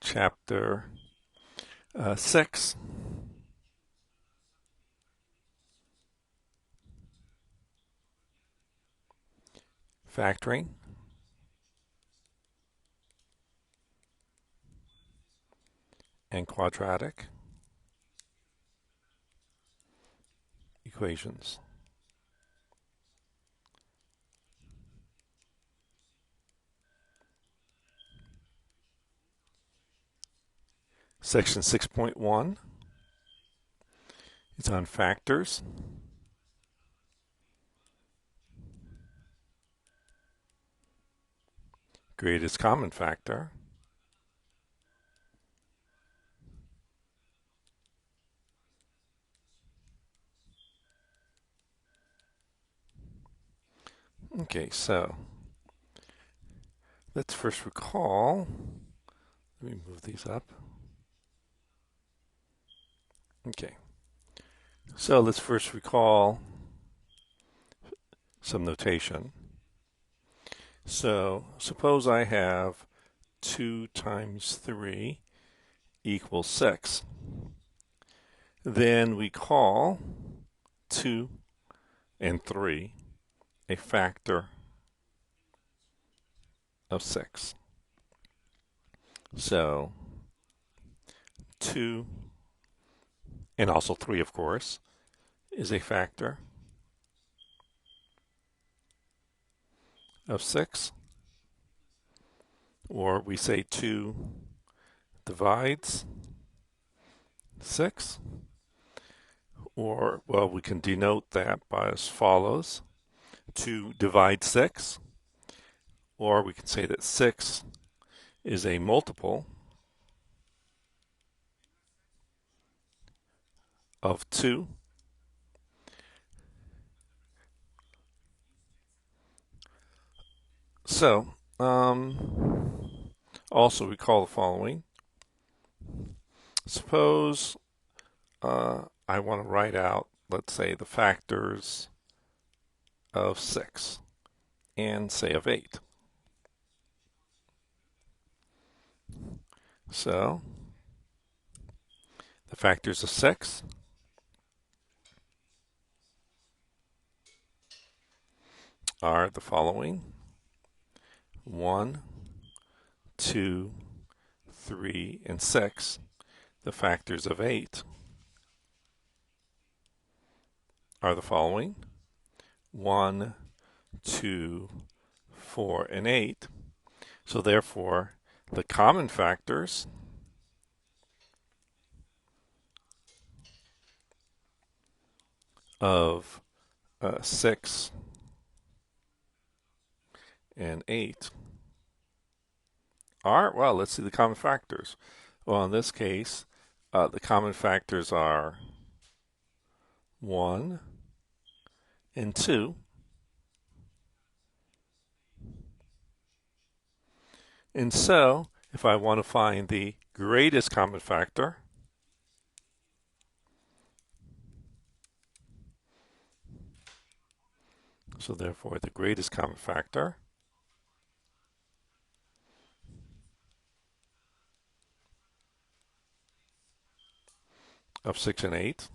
chapter 6. Factoring. And quadratic equations. Section 6.1 is on factors. Greatest common factor. Okay, so let's first recall. Let me move these up. Okay, so let's first recall some notation. So suppose I have 2 times 3 equals 6. Then we call 2 and 3 a factor of 6. So 2 and also 3, of course, is a factor of 6. Or we say 2 divides 6. Or, well, we can denote that by as follows. 2 divides 6. Or we can say that 6 is a multiple of 2. So, also recall the following. Suppose I want to write out, let's say, the factors of 6 and say of 8. So, the factors of 6 are the following: 1, 2, 3, and 6. The factors of 8 are the following: 1, 2, 4, and 8. So therefore, the common factors of 6 and 8 are, well, let's see the common factors. Well, in this case, the common factors are 1 and 2. And so, if I want to find the greatest common factor, so therefore the greatest common factor of 6 and 8,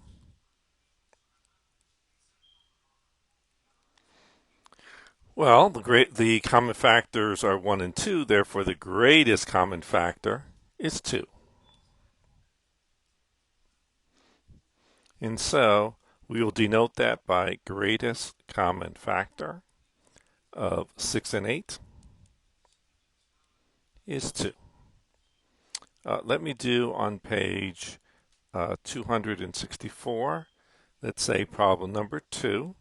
well, the common factors are 1 and 2, therefore the greatest common factor is 2. And so we will denote that by greatest common factor of 6 and 8 is 2. Let me do on page 264, let's say problem number 2.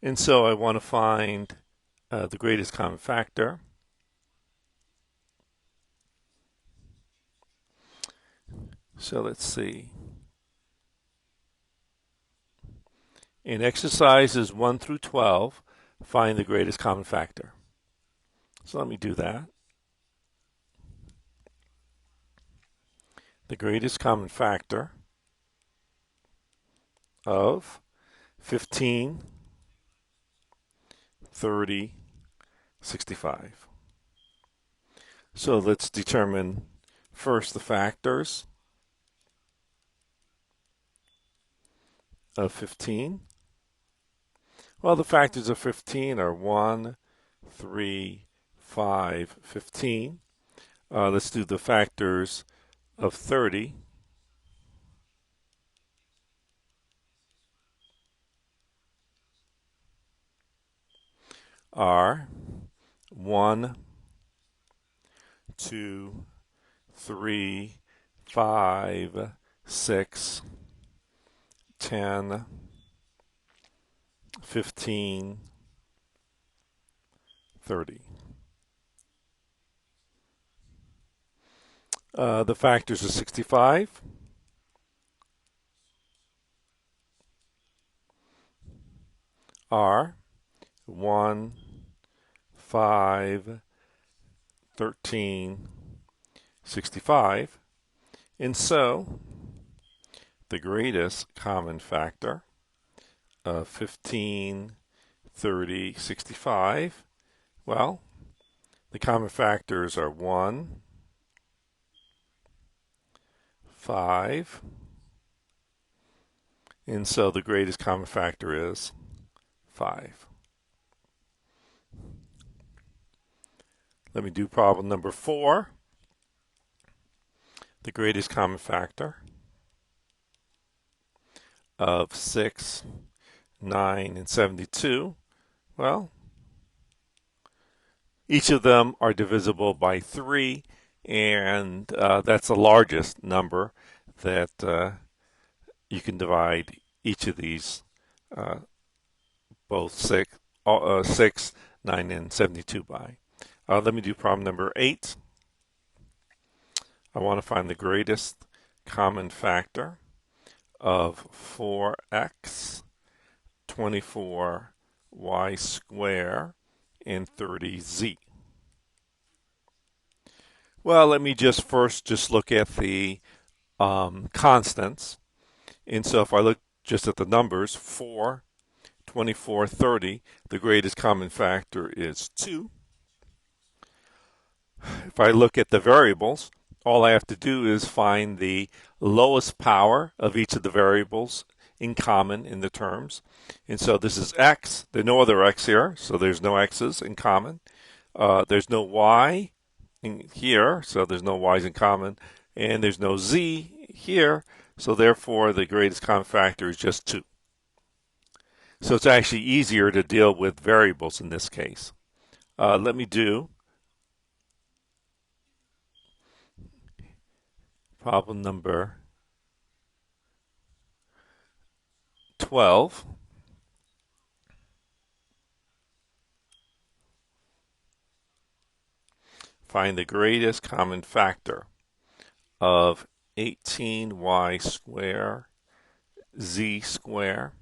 And so I want to find the greatest common factor. So let's see. In exercises 1 through 12, find the greatest common factor. So let me do that. The greatest common factor of 15, 30, 65. So let's determine First, the factors of 15. Well, the factors of 15 are 1, 3, 5, 15. Let's do the factors of 30. Are 1, 2, 3, 5, 6, 10, 15, 30. The factors of 65 are 1, 5, 13, 65. And so the greatest common factor of 15, 30, 65, well, the common factors are 1, 5, and so the greatest common factor is 5. Let me do problem number 4. The greatest common factor of 6, 9, and 72. Well, each of them are divisible by 3, and that's the largest number that you can divide each of these, both 6, 9, and 72 by. Let me do problem number 8. I want to find the greatest common factor of 4x, 24y squared, and 30z. Well, let me first look at the constants. And so if I look just at the numbers, 4, 24, 30, the greatest common factor is 2. If I look at the variables, all I have to do is find the lowest power of each of the variables in common in the terms. And so this is x. There's no other x here, so there's no x's in common. There's no y in here, so there's no y's in common. And there's no z here, so therefore the greatest common factor is just 2. So it's actually easier to deal with variables in this case. Let me do problem number 12. Find the greatest common factor of 18y squared, z squared,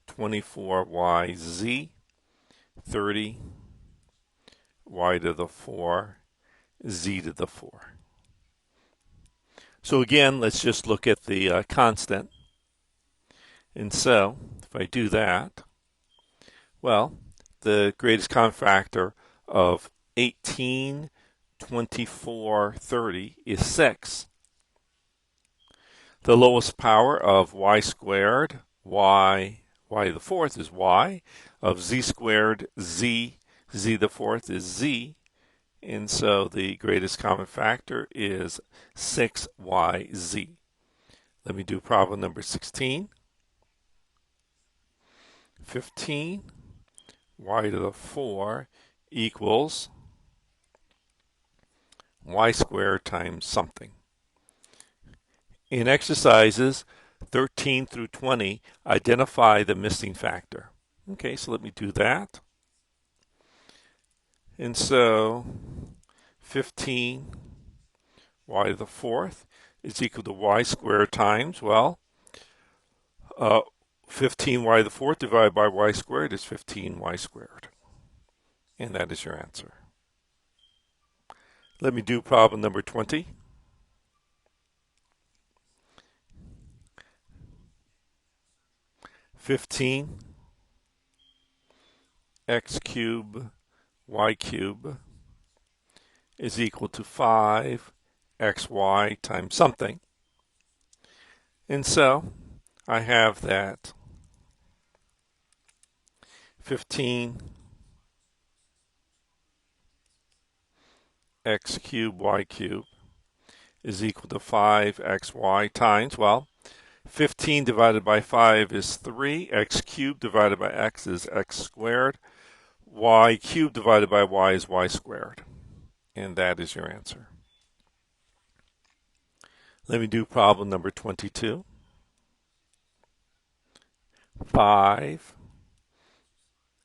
24yz, 30 y to the 4, z to the 4. So again, let's just look at the constant. And so, if I do that, well, the greatest common factor of 18, 24, 30 is 6. The lowest power of y squared, y to the 4th is y, of z squared, z to the 4th is z, and so the greatest common factor is 6yz. Let me do problem number 16. 15 y to the 4 equals y squared times something. In exercises 13 through 20, identify the missing factor. Okay, so let me do that. And so 15 y to the 4th is equal to y squared times, well, 15y to the 4th divided by y squared is 15y squared. And that is your answer. Let me do problem number 20. Fifteen x cubed y cubed is equal to 5 xy times something. And so I have that 15 x cubed y cubed is equal to 5xy times, well, 15 divided by 5 is 3. X cubed divided by x is x squared. Y cubed divided by y is y squared. And that is your answer. Let me do problem number 22. 5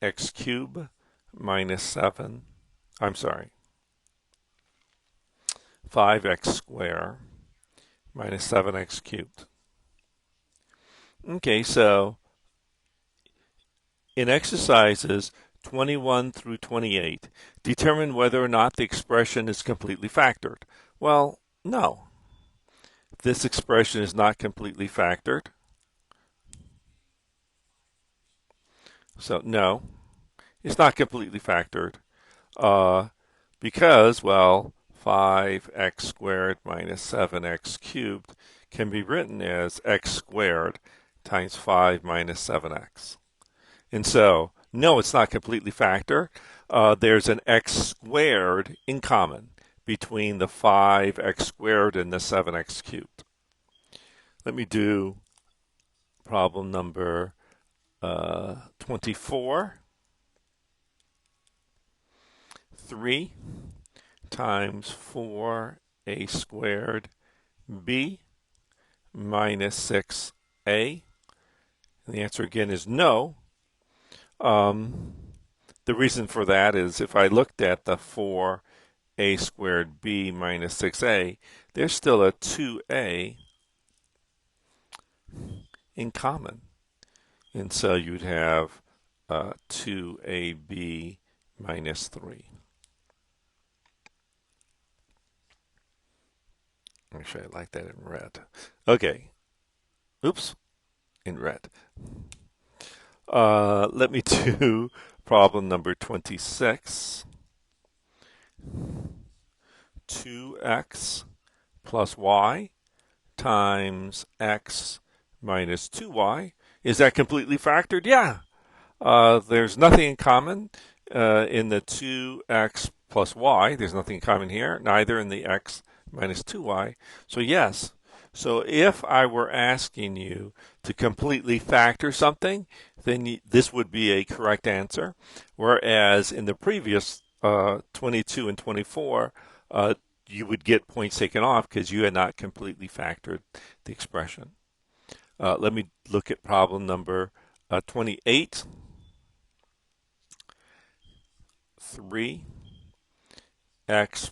x cubed minus 7. 5x squared minus 7x cubed. Okay, so in exercises 21 through 28, determine whether or not the expression is completely factored. Well, no. This expression is not completely factored. So, no, it's not completely factored because, well, 5x squared minus 7x cubed can be written as x squared times 5 minus 7x. And so, no, it's not completely factored. There's an x squared in common between the 5x squared and the 7x cubed. Let me do problem number 24. 3 times 4a squared b minus 6a. And the answer again is no. The reason for that is if I looked at the 4a squared b minus 6a, there's still a 2a in common. And so you'd have 2ab minus 3. Actually, I like that in red. Okay. Oops. In red. Let me do problem number 26. 2x plus y times x minus 2y. Is that completely factored? Yeah. There's nothing in common in the 2x plus y. There's nothing in common here, neither in the x minus 2y. So yes. So if I were asking you to completely factor something, then this would be a correct answer. Whereas in the previous 22 and 24, you would get points taken off because you had not completely factored the expression. Let me look at problem number 28. 3x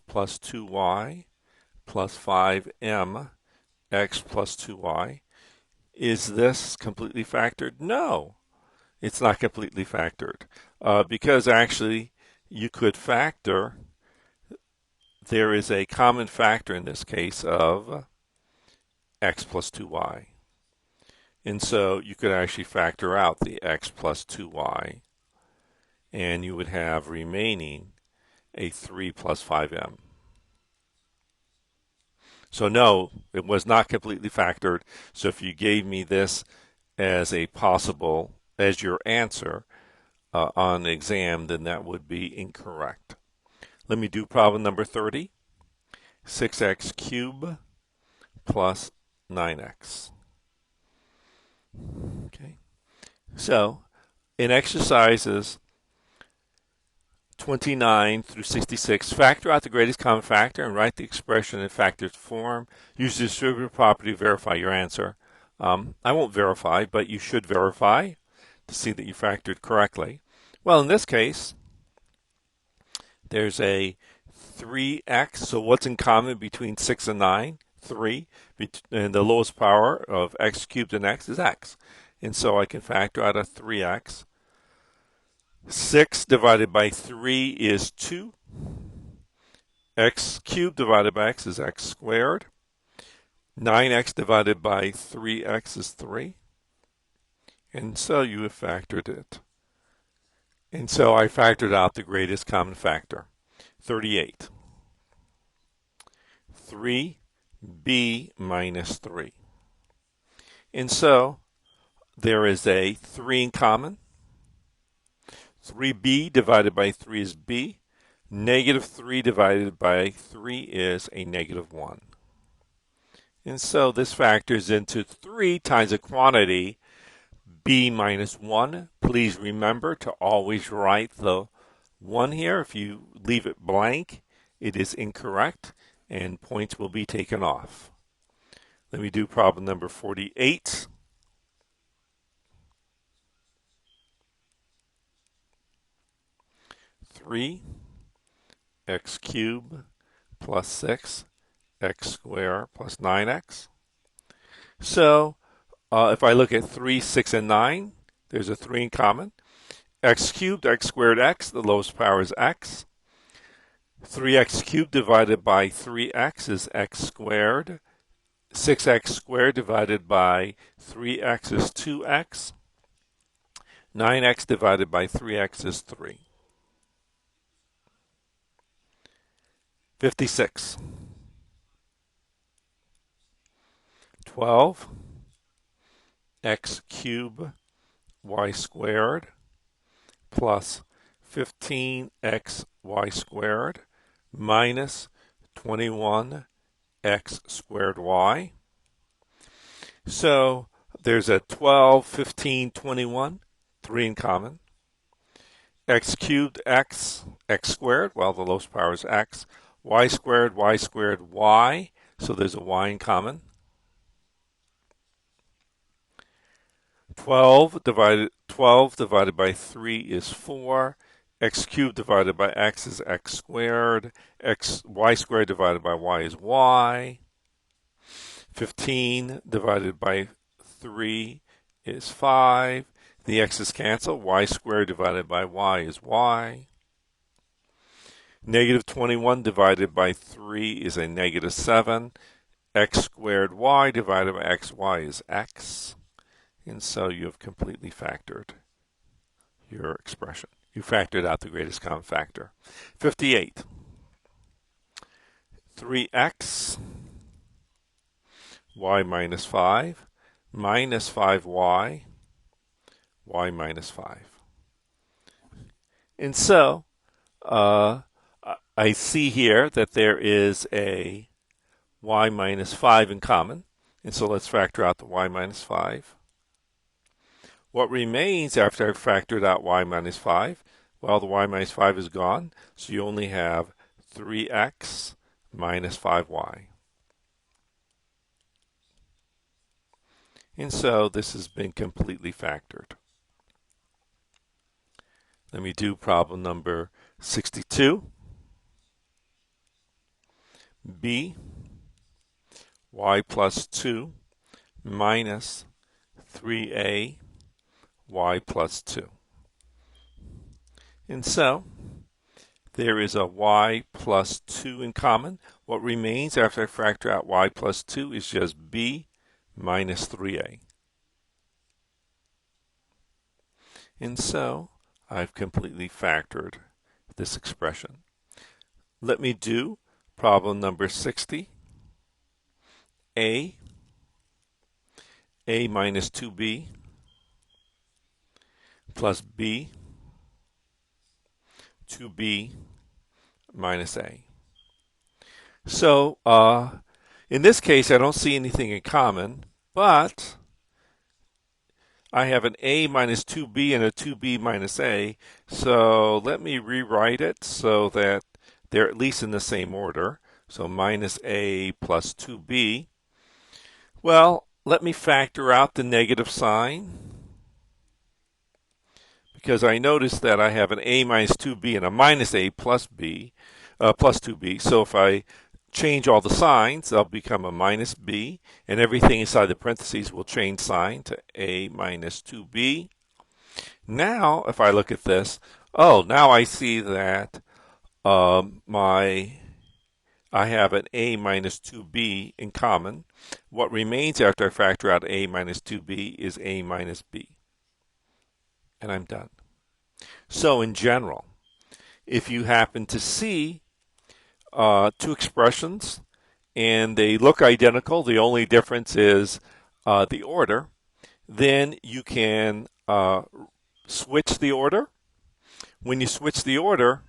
plus 2y plus 5m x plus 2y. Is this completely factored? No, it's not completely factored because actually you could factor. There is a common factor in this case of x plus 2y. And so you could actually factor out the x plus 2y, and you would have remaining a 3 plus 5m. So no, it was not completely factored. So if you gave me this as a possible, as your answer on the exam, then that would be incorrect. Let me do problem number 30. 6x cubed plus 9x. Okay. So in exercises 29 through 66, factor out the greatest common factor and write the expression in factored form. Use the distributive property to verify your answer. I won't verify, but you should verify to see that you factored correctly. Well, in this case, there's a 3x. So what's in common between 6 and 9? 3. And the lowest power of x cubed and x is x. And so I can factor out a 3x. 6 divided by 3 is 2. X cubed divided by x is x squared. 9x divided by 3x is 3. And so you have factored it. And so I factored out the greatest common factor, 38. 3b minus 3. And so there is a 3 in common. 3b divided by 3 is b. Negative 3 divided by 3 is a negative 1. And so this factors into 3 times a quantity, b minus 1. Please remember to always write the 1 here. If you leave it blank, it is incorrect, and points will be taken off. Let me do problem number 48. Three x cubed plus 6 x squared plus 9x. So if I look at 3, 6, and 9, there's a 3 in common. X cubed, x squared, x, the lowest power is x. 3x cubed divided by 3x is x squared. 6x squared divided by 3x is 2x. 9x divided by 3x is 3. 56. 12 x cubed y squared plus 15x y squared minus 21 x squared y. So there's a 12, 15, 21, 3 in common. X cubed x, x squared, well, the lowest power is x. Y squared, y. So there's a y in common. 12 divided by 3 is 4. X cubed divided by x is x squared. Y squared divided by y is y. 15 divided by 3 is 5. The x's cancel. Y squared divided by y is y. Negative 21 divided by 3 is a negative 7. X squared y divided by xy is x. And so you have completely factored your expression. You factored out the greatest common factor. 58. 3x y minus 5 minus 5y y minus 5. And so I see here that there is a y minus 5 in common. And so let's factor out the y minus 5. What remains after I've factored out y minus 5? Well, the y minus 5 is gone, so you only have 3x minus 5y. And so this has been completely factored. Let me do problem number 62. B, y plus 2 minus 3a y plus 2. And so there is a y plus 2 in common. What remains after I factor out y plus 2 is just b minus 3a. And so I've completely factored this expression. Let me do problem number 60. A minus 2b plus b, 2b minus a. So in this case, I don't see anything in common, but I have an a minus 2b and a 2b minus a. So let me rewrite it so that they're at least in the same order. So minus a plus 2b. Well, let me factor out the negative sign, because I notice that I have an a minus 2b and a minus a plus b, plus 2b. So if I change all the signs, they'll become a minus b, and everything inside the parentheses will change sign to a minus 2b. Now, if I look at this, now I see that I have an a minus 2b in common. What remains after I factor out a minus 2b is a minus b. And I'm done. So in general, if you happen to see two expressions and they look identical. The only difference is the order. Then you can switch the order. When you switch the order,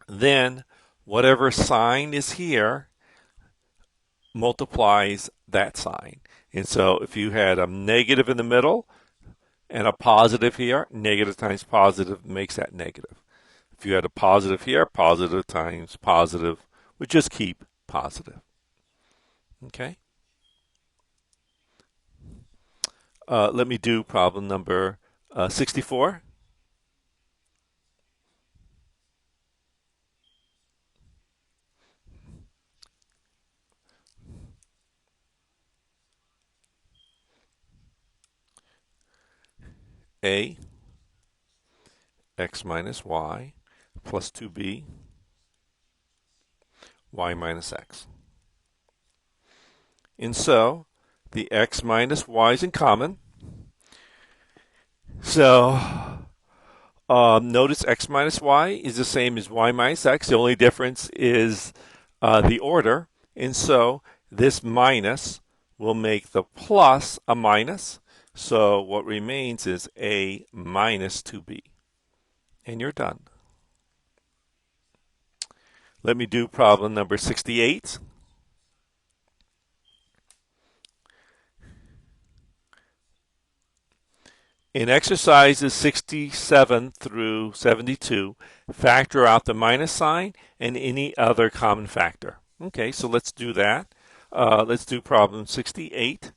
then whatever sign is here multiplies that sign. And so if you had a negative in the middle and a positive here, negative times positive makes that negative. If you had a positive here, positive times positive would just keep positive. Okay? Let me do problem number 64. A, x minus y, plus 2b, y minus x. And so the x minus y is in common. So notice x minus y is the same as y minus x. The only difference is the order. And so this minus will make the plus a minus. So what remains is a minus 2b. And you're done. Let me do problem number 68. In exercises 67 through 72, factor out the minus sign and any other common factor. Okay, so let's do that. Let's do problem 68,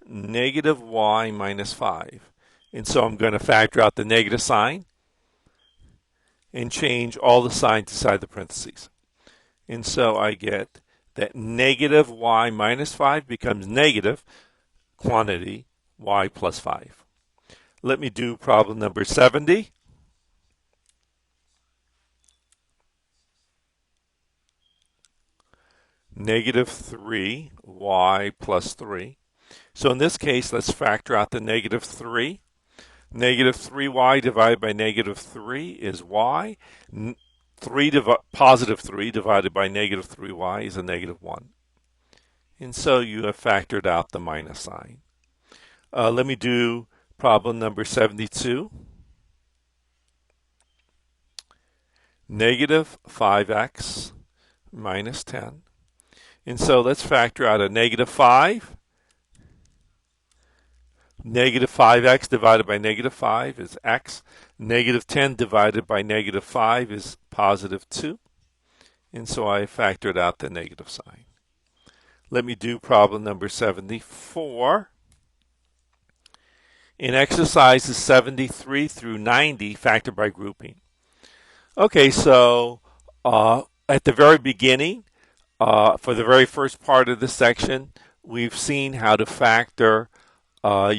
negative y minus 5. And so I'm going to factor out the negative sign and change all the signs inside the parentheses. And so I get that negative y minus 5 becomes negative quantity y plus 5. Let me do problem number 70. Negative 3y plus 3. So in this case, let's factor out the negative 3. Negative 3y divided by negative 3 is y. Positive 3 divided by negative 3y is a negative 1. And so you have factored out the minus sign. Let me do problem number 72. Negative 5x minus 10. And so let's factor out a negative 5. Negative 5x divided by negative 5 is x. Negative 10 divided by negative 5 is positive 2. And so I factored out the negative sign. Let me do problem number 74. In exercises 73 through 90, factor by grouping. Okay, so at the very beginning, for the very first part of this section, we've seen how to factor by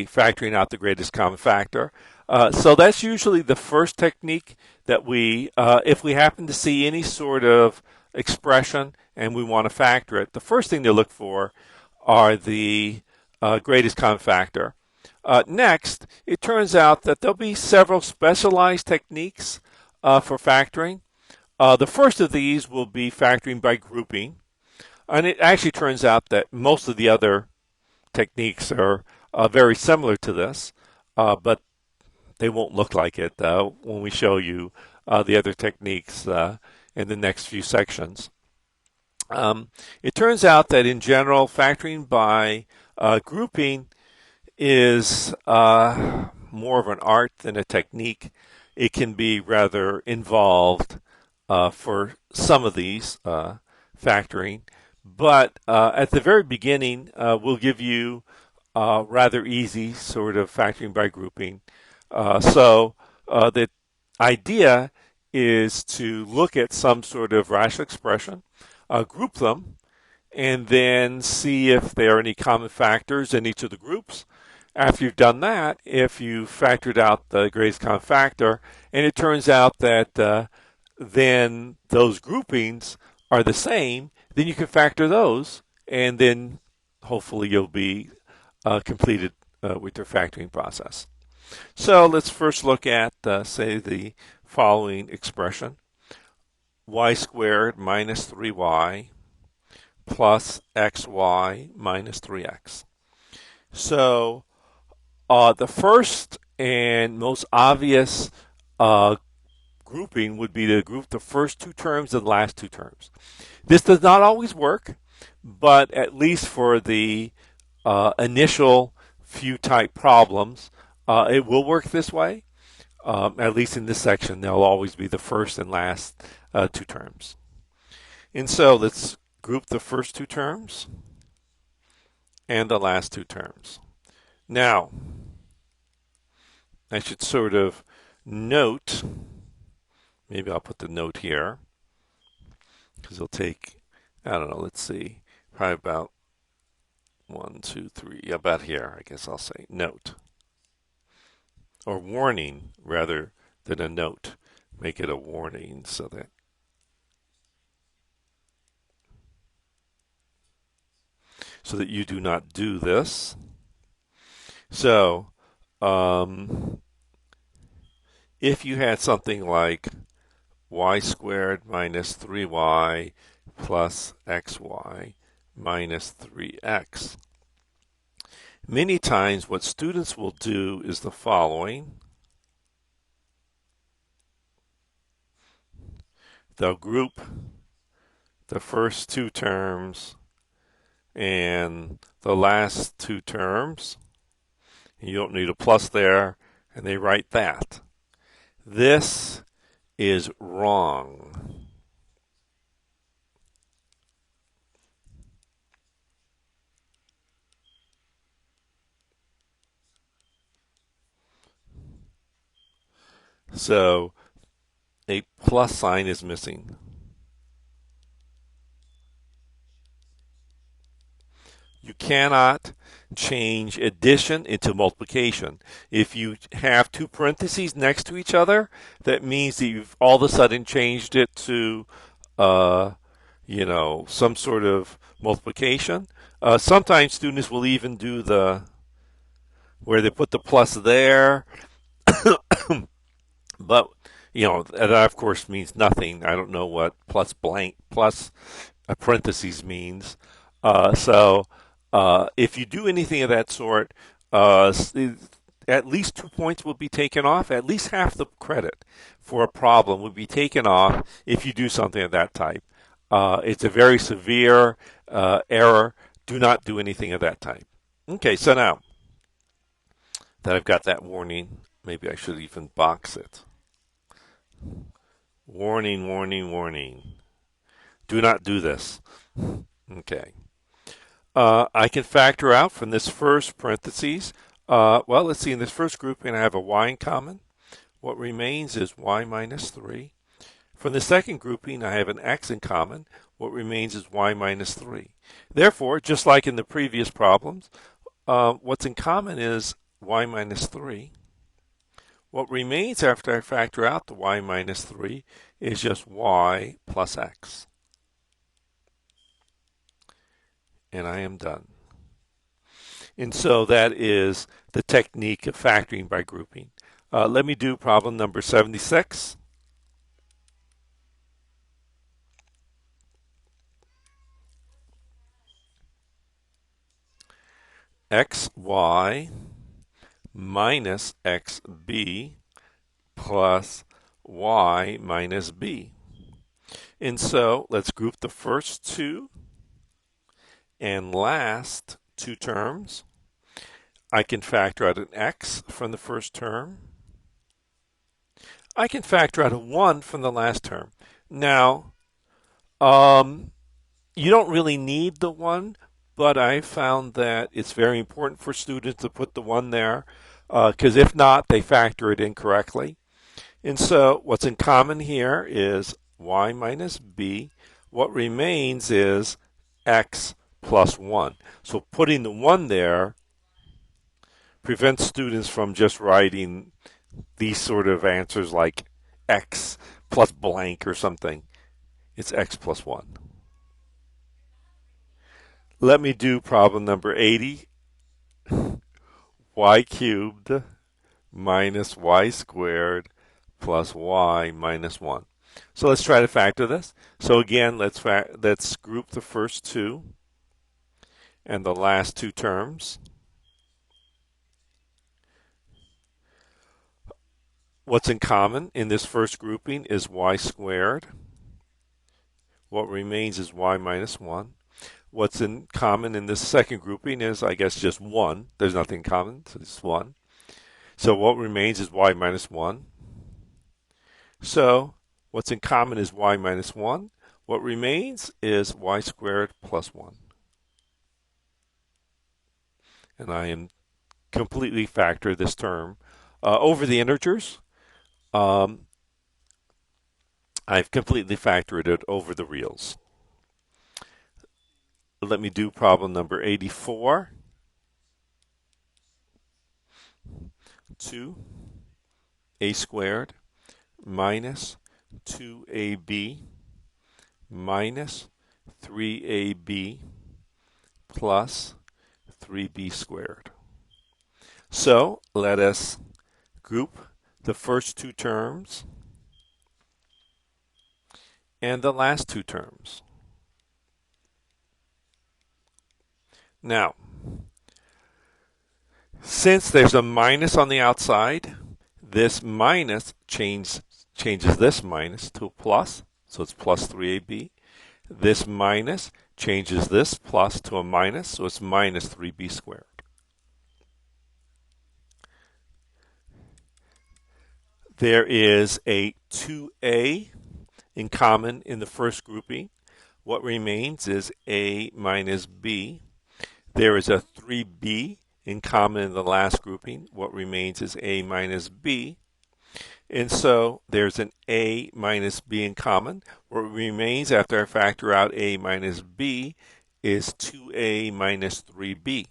factoring out the greatest common factor. So that's usually the first technique that if we happen to see any sort of expression and we want to factor it, the first thing to look for are the greatest common factor. Next, it turns out that there'll be several specialized techniques for factoring. The first of these will be factoring by grouping. And it actually turns out that most of the other techniques are very similar to this, but they won't look like it when we show you the other techniques in the next few sections. It turns out that in general, factoring by grouping is more of an art than a technique. It can be rather involved for some of these factoring. But at the very beginning, we'll give you rather easy sort of factoring by grouping. So the idea is to look at some sort of rational expression, group them, and then see if there are any common factors in each of the groups. After you've done that, if you factored out the greatest common factor, and it turns out that then those groupings are the same, then you can factor those, and then hopefully you'll be completed with your factoring process. So let's first look at, say, the following expression. y squared minus 3y plus xy minus 3x. So the first and most obvious grouping would be to group the first two terms and the last two terms. This does not always work, but at least for the initial few type problems, it will work this way. At least in this section, they'll always be the first and last two terms. And so let's group the first two terms and the last two terms. Now, I should sort of note, maybe I'll put the note here, because it'll take, I don't know, let's see, probably about 1, 2, 3, about here, I guess I'll say note. Or warning rather than a note. Make it a warning so that you do not do this. So if you had something like y squared minus 3y plus xy minus 3x, many times what students will do is the following. They'll group the first two terms and the last two terms. You don't need a plus there, and they write that. This is wrong. So a plus sign is missing. You cannot change addition into multiplication. If you have two parentheses next to each other, that means that you've all of a sudden changed it to, some sort of multiplication. Sometimes students will even do where they put the plus there, but that of course means nothing. I don't know what plus blank plus a parentheses means. So if you do anything of that sort, at least 2 points will be taken off. At least half the credit for a problem would be taken off if you do something of that type. It's a very severe error. Do not do anything of that type. Okay, so now that I've got that warning, maybe I should even box it. Warning, warning, warning. Do not do this. Okay. I can factor out from this first parentheses. Well, let's see. In this first grouping, I have a y in common. What remains is y minus 3. From the second grouping, I have an x in common. What remains is y minus 3. Therefore, just like in the previous problems, what's in common is y minus 3. What remains after I factor out the y minus 3 is just y plus x. And I am done. And so that is the technique of factoring by grouping. Let me do problem number 76. xy minus xb plus y minus b. And so let's group the first two and last two terms. I can factor out an x from the first term. I can factor out a 1 from the last term. Now, you don't really need the 1, but I found that it's very important for students to put the 1 there, because if not, they factor it incorrectly. And so what's in common here is y minus b. What remains is x plus 1. So putting the 1 there prevents students from just writing these sort of answers like x plus blank or something. It's x plus 1. Let me do problem number 80. Y cubed minus y squared plus y minus 1. So let's try to factor this. So again, let's group the first two and the last two terms. What's in common in this first grouping is y squared. What remains is y minus 1. What's in common in this second grouping is, I guess, just 1. There's nothing in common, so it's 1. So what remains is y minus 1. So what's in common is y minus 1. What remains is y squared plus 1. And I am completely factor this term over the integers. I've completely factored it over the reals. Let me do problem number 84. 2a squared minus 2ab minus 3ab plus 3b squared. So let us group the first two terms and the last two terms. Now, since there's a minus on the outside, this minus changes this minus to a plus, so it's plus 3ab. This minus changes this plus to a minus, so it's minus 3b squared. There is a 2a in common in the first grouping. What remains is a minus b. There is a 3b in common in the last grouping. What remains is a minus b. And so there's an a minus b in common. What remains after I factor out a minus b is 2a minus 3b.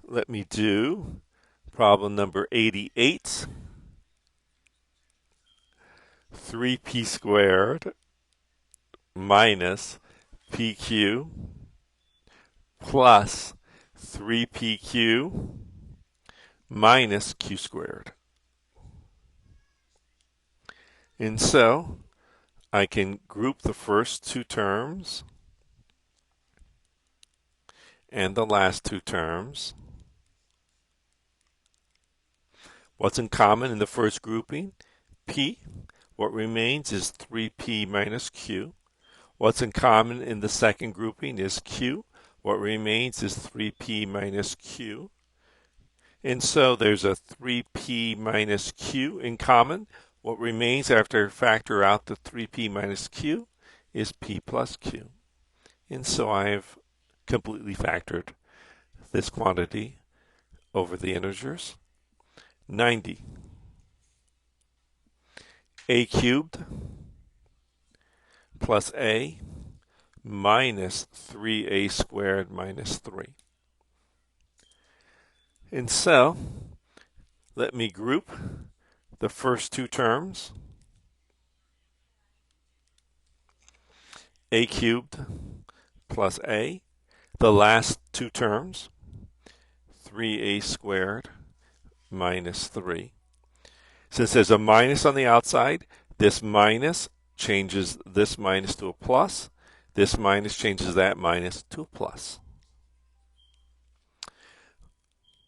Let me do problem number 88. 3p squared minus pq plus 3pq minus q squared. And so I can group the first two terms and the last two terms. What's in common in the first grouping? P. What remains is 3p minus q. What's in common in the second grouping is q. What remains is 3p minus q. And so there's a 3p minus q in common. What remains after I factor out the 3p minus q is p plus q. And so I've completely factored this quantity over the integers. 90. A cubed plus a minus 3a squared minus 3. And so let me group the first two terms. A cubed plus a. The last two terms, 3a squared minus 3. Since there's a minus on the outside, this minus changes this minus to a plus. This minus changes that minus to a plus.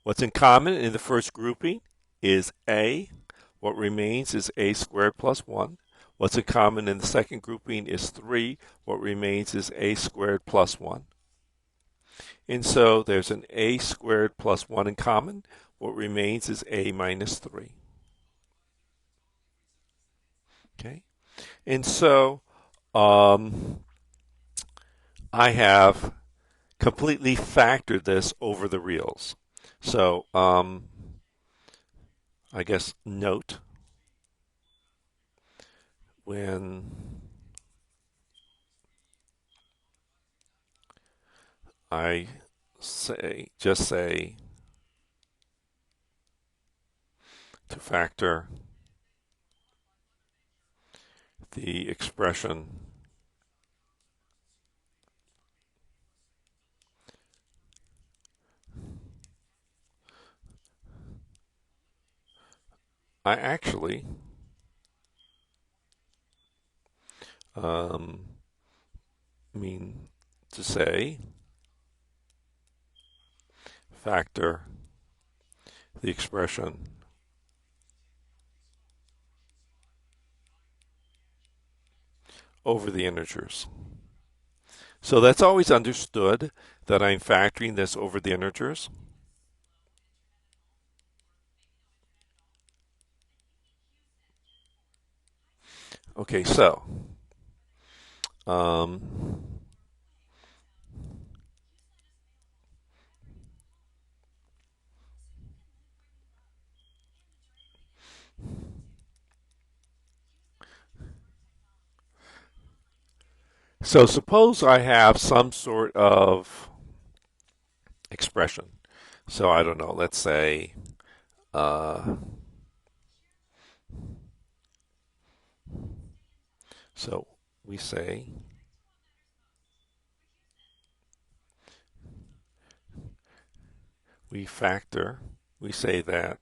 What's in common in the first grouping is a. What remains is a squared plus 1. What's in common in the second grouping is 3. What remains is a squared plus 1. And so there's an a squared plus 1 in common. What remains is a minus 3. Okay, and so I have completely factored this over the reals. So I guess note when I just say to factor the expression I actually um, mean to say factor the expression over the integers. So that's always understood that I'm factoring this over the integers. Okay, um, so suppose I have some sort of expression. So I don't know, let's say uh, so we say we factor, we say that,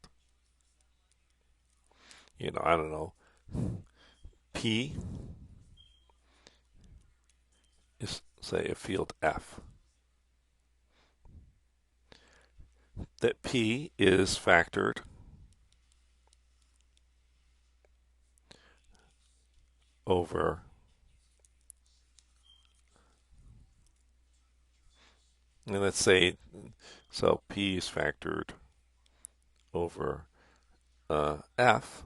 I don't know, P is, say, a field F. That P is factored over, and let's say, so P is factored over F,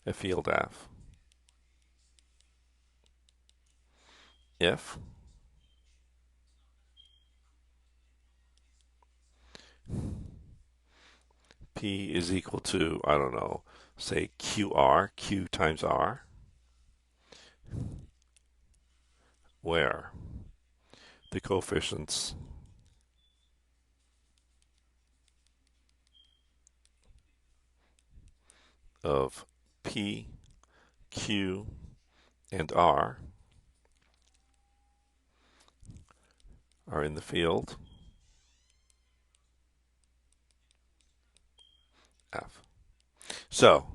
a field F, if P is equal to, I don't know, say QR, Q times R, where the coefficients of P, Q, and R are in the field F. So,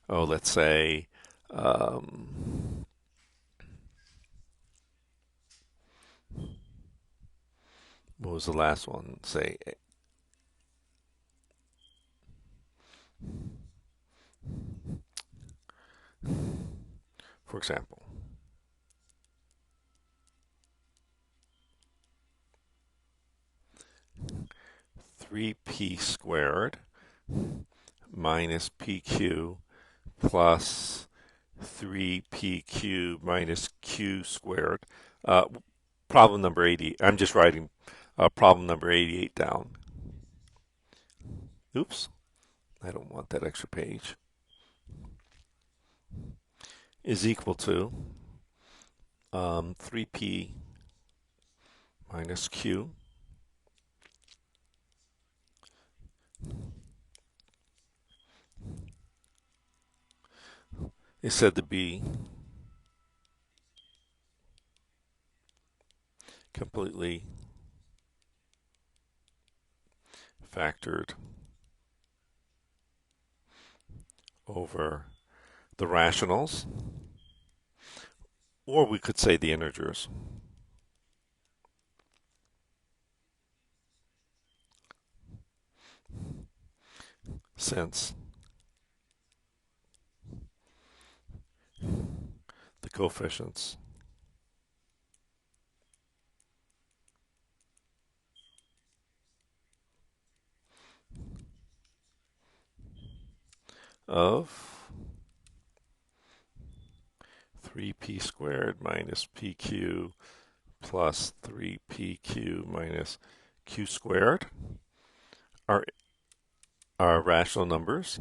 let's say, um, what was the last one? Say, for example, 3p squared minus pq plus 3pq minus q squared. Uh, Problem number 80. I'm just writing problem number 88 down. Oops, I don't want that extra page. Is equal to 3p minus q is said to be completely factored over the rationals, or we could say the integers, since the coefficients of 3p squared minus pq plus 3pq minus q squared are rational numbers.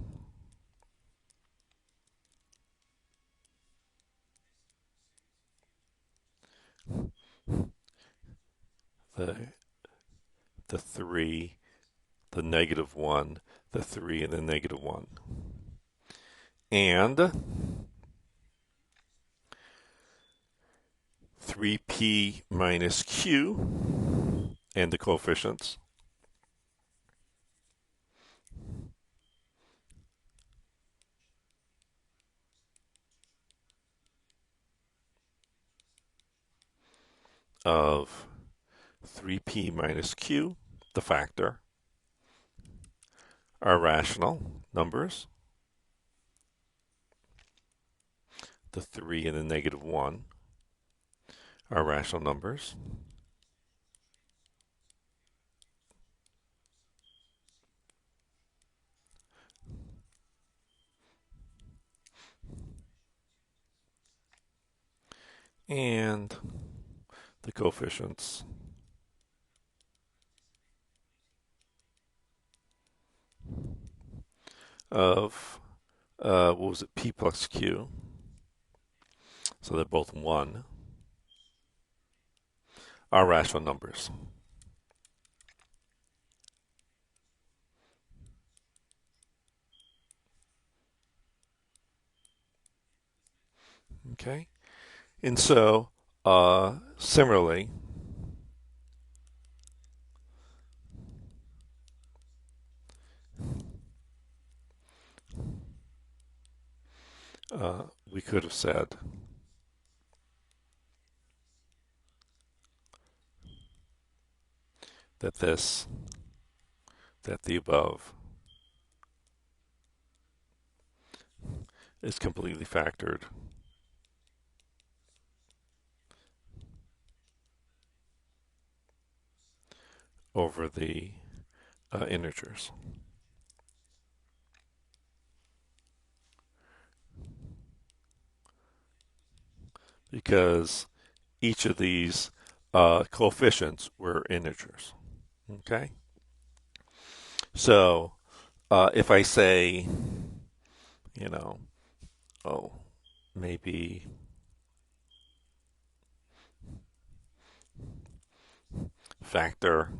The 3, the -1, the 3, and the -1. And 3p minus q and the coefficients of 3p minus q, the factor, are rational numbers. The 3 and the negative 1 are rational numbers. And the coefficients of, what was it, p plus q, so they're both 1, are rational numbers. Okay, and so similarly, we could have said that the above is completely factored over the integers. Because each of these coefficients were integers. Okay? So if I say, you know, oh, maybe factor,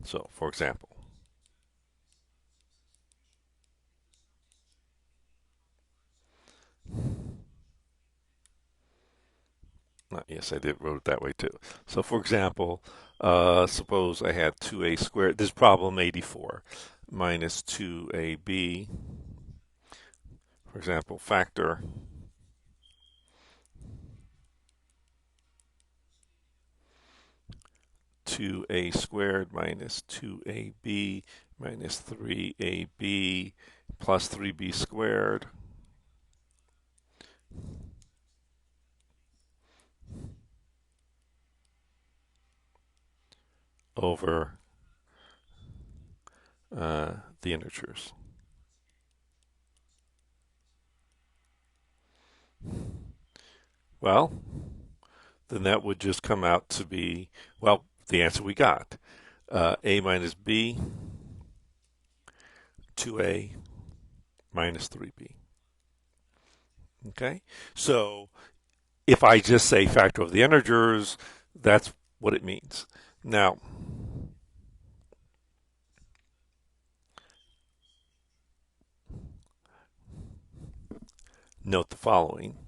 so for example, yes, I did wrote it that way too. So for example, suppose I had 2a squared, this is problem 84, minus 2ab, for example, factor 2a squared minus 2ab minus 3ab plus 3b squared over the integers. Well, then that would just come out to be, well, the answer we got. A minus b, 2a minus 3b. Okay? So if I just say factor of the integers, that's what it means. Now, note the following.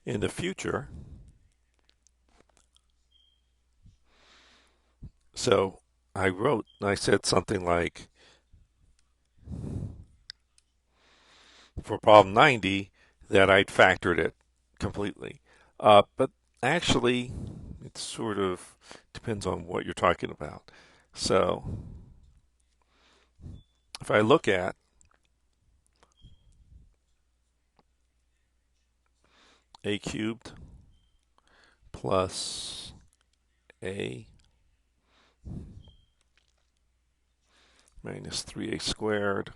In the future, so I said something like, for problem 90, that I'd factored it completely. But actually, it sort of depends on what you're talking about. So if I look at a cubed plus a minus 3a squared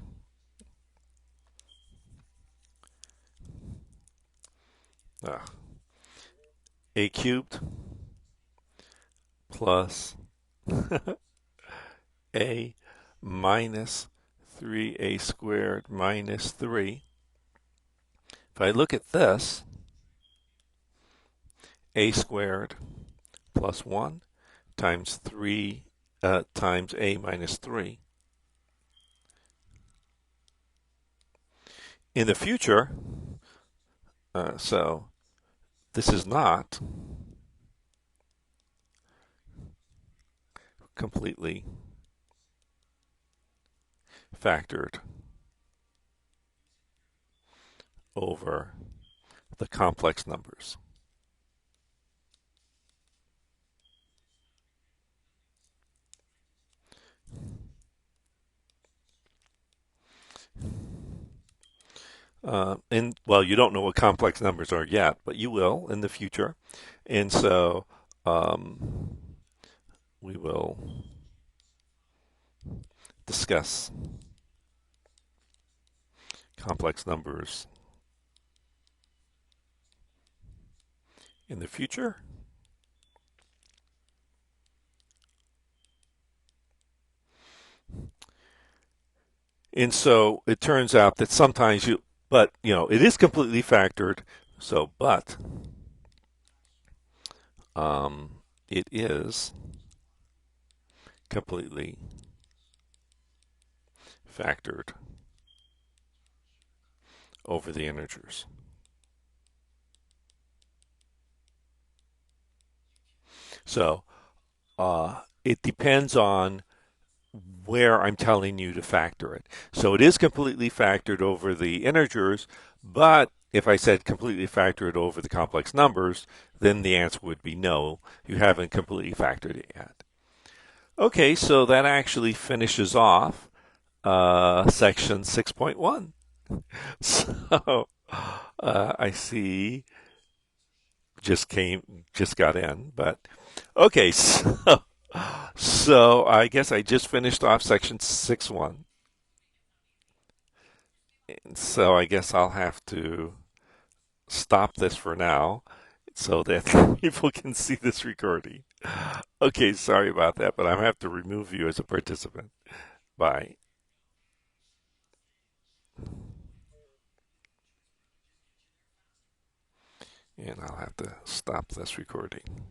a cubed plus a minus 3a squared minus 3. If I look at this, a squared plus 1 times 3 times a minus 3. In the future, so this is not completely factored over the complex numbers. And well, you don't know what complex numbers are yet, but you will in the future. And so um, we will discuss complex numbers in the future. And so it turns out that sometimes but it is completely factored. So, but it is completely factored over the integers. So it depends on where I'm telling you to factor it. So it is completely factored over the integers, but if I said completely factor it over the complex numbers, then the answer would be no, you haven't completely factored it yet. Okay, so that actually finishes off section 6.1. So I see just got in, but okay, so I guess I just finished off section 6.1. So I guess I'll have to stop this for now so that people can see this recording. Okay, sorry about that, but I'm going to have to remove you as a participant. Bye. And I'll have to stop this recording.